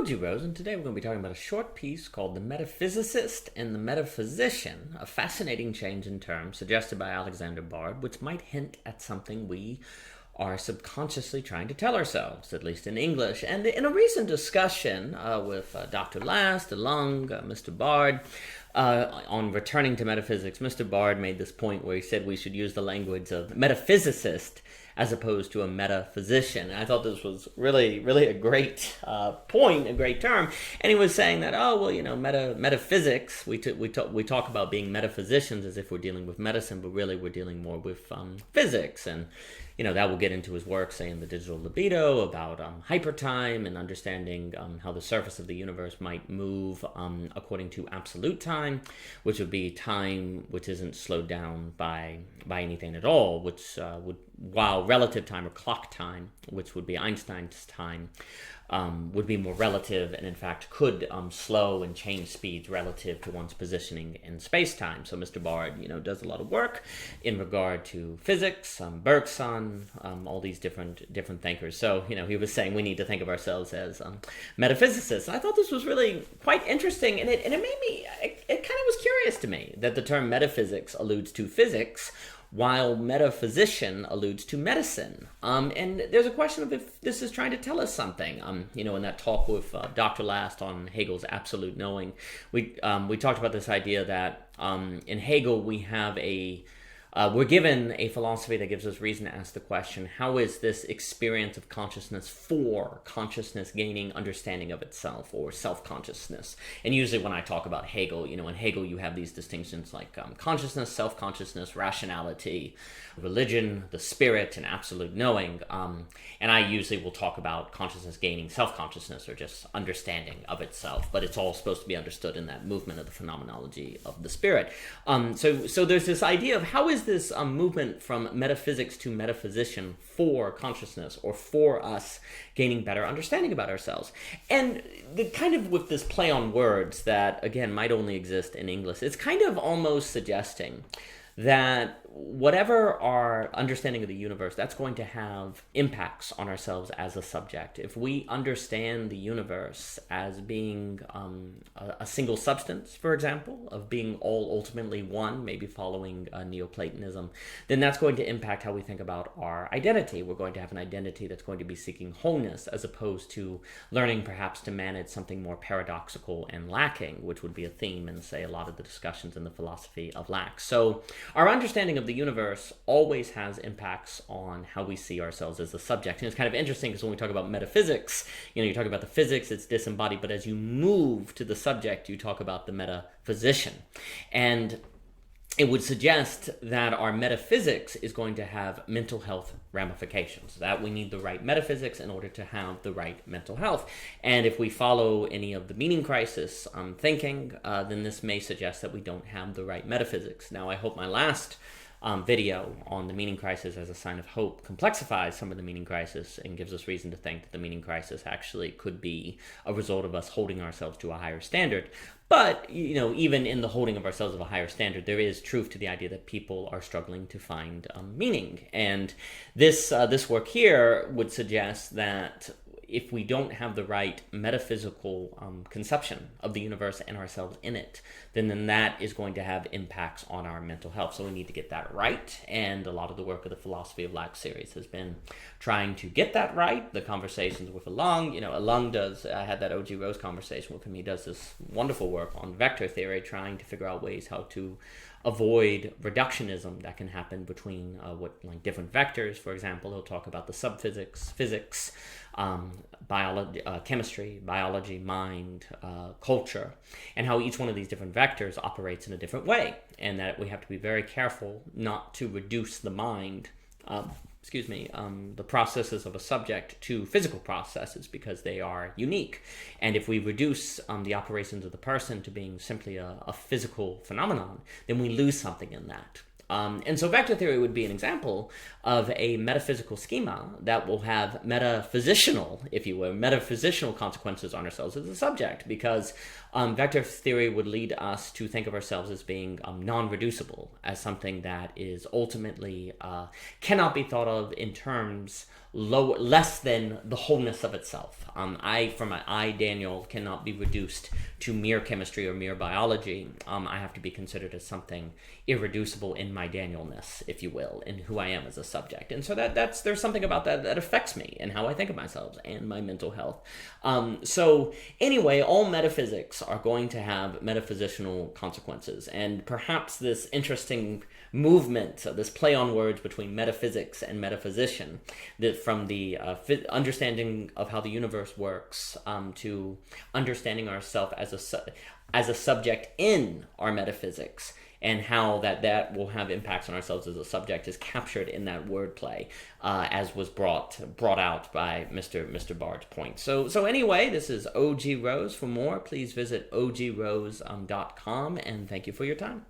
O.G. Rose, and today we're going to be talking about a short piece called The Metaphysicist and the Metaphysician, a fascinating change in terms suggested by Alexander Bard, which might hint at something we are subconsciously trying to tell ourselves, at least in English. And in a recent discussion with Dr. Last, Lung, Mr. Bard, on returning to metaphysics, Mr. Bard made this point where he said we should use the language of metaphysicist as opposed to a metaphysician. And I thought this was really a great point, a great term. And he was saying that, metaphysics, we talk about being metaphysicians as if we're dealing with medicine, but really we're dealing more with physics. And that will get into his work, say, in The Digital Libido, about hypertime and understanding how the surface of the universe might move according to absolute time, which would be time which isn't slowed down by anything at all, which while relative time or clock time, which would be Einstein's time, would be more relative and in fact could slow and change speeds relative to one's positioning in space-time. So Mr. Bard, does a lot of work in regard to physics, Bergson, all these different thinkers. So, he was saying we need to think of ourselves as metaphysicists. I thought this was really quite interesting, and it made me, it kind of was curious to me that the term metaphysics alludes to physics, while metaphysician alludes to medicine. And there's a question of if this is trying to tell us something. In that talk with Dr. Last on Hegel's absolute knowing, we talked about this idea that in Hegel we have we're given a philosophy that gives us reason to ask the question, how is this experience of consciousness for consciousness gaining understanding of itself, or self-consciousness? And usually when I talk about Hegel, in Hegel you have these distinctions like consciousness, self-consciousness, rationality, religion, the spirit, and absolute knowing. And I usually will talk about consciousness gaining self-consciousness, or just understanding of itself, but it's all supposed to be understood in that movement of the phenomenology of the spirit. So there's this idea of how is this movement from metaphysics to metaphysician for consciousness, or for us gaining better understanding about ourselves. And the kind of with this play on words that, again, might only exist in English, it's kind of almost suggesting that whatever our understanding of the universe, that's going to have impacts on ourselves as a subject. If we understand the universe as being a single substance, for example, of being all ultimately one, maybe following Neoplatonism, then that's going to impact how we think about our identity. We're going to have an identity that's going to be seeking wholeness, as opposed to learning perhaps to manage something more paradoxical and lacking, which would be a theme in, say, a lot of the discussions in the philosophy of lack. So our understanding of the universe always has impacts on how we see ourselves as a subject. And it's kind of interesting because when we talk about metaphysics, you talk about the physics, it's disembodied, but as you move to the subject, you talk about the metaphysician. And it would suggest that our metaphysics is going to have mental health ramifications, that we need the right metaphysics in order to have the right mental health. And if we follow any of the meaning crisis thinking, then this may suggest that we don't have the right metaphysics. Now, I hope my last video on the meaning crisis as a sign of hope complexifies some of the meaning crisis and gives us reason to think that the meaning crisis actually could be a result of us holding ourselves to a higher standard. But, even in the holding of ourselves of a higher standard, there is truth to the idea that people are struggling to find meaning. And this work here would suggest that if we don't have the right metaphysical conception of the universe and ourselves in it, then that is going to have impacts on our mental health. So we need to get that right. And a lot of the work of the Philosophy of Lack series has been trying to get that right. The conversations with Lung, Lung does, I had that O.G. Rose conversation with him. He does this wonderful work on vector theory, trying to figure out ways how to avoid reductionism that can happen between different vectors. For example, he'll talk about the subphysics, physics, biology, chemistry, biology, mind, culture, and how each one of these different vectors operates in a different way, and that we have to be very careful not to reduce the mind, the processes of a subject to physical processes, because they are unique. And if we reduce the operations of the person to being simply a physical phenomenon, then we lose something in that. And so vector theory would be an example of a metaphysical schema that will have metaphysical, if you will, metaphysical consequences on ourselves as a subject, because vector theory would lead us to think of ourselves as being non-reducible, as something that is ultimately cannot be thought of in terms less than the wholeness of itself. I, Daniel, cannot be reduced to mere chemistry or mere biology. I have to be considered as something irreducible in my Danielness, if you will, in who I am as a subject. And so there's something about that affects me and how I think of myself and my mental health. So anyway, all metaphysics are going to have metaphysical consequences, and perhaps this interesting movement, this play on words between metaphysics and metaphysician, that from the understanding of how the universe works to understanding ourselves as a subject in our metaphysics, and how that will have impacts on ourselves as a subject, is captured in that wordplay, as was brought out by Mr. Bard's point. So anyway, this is OG Rose. For more, please visit ogrose.com, and thank you for your time.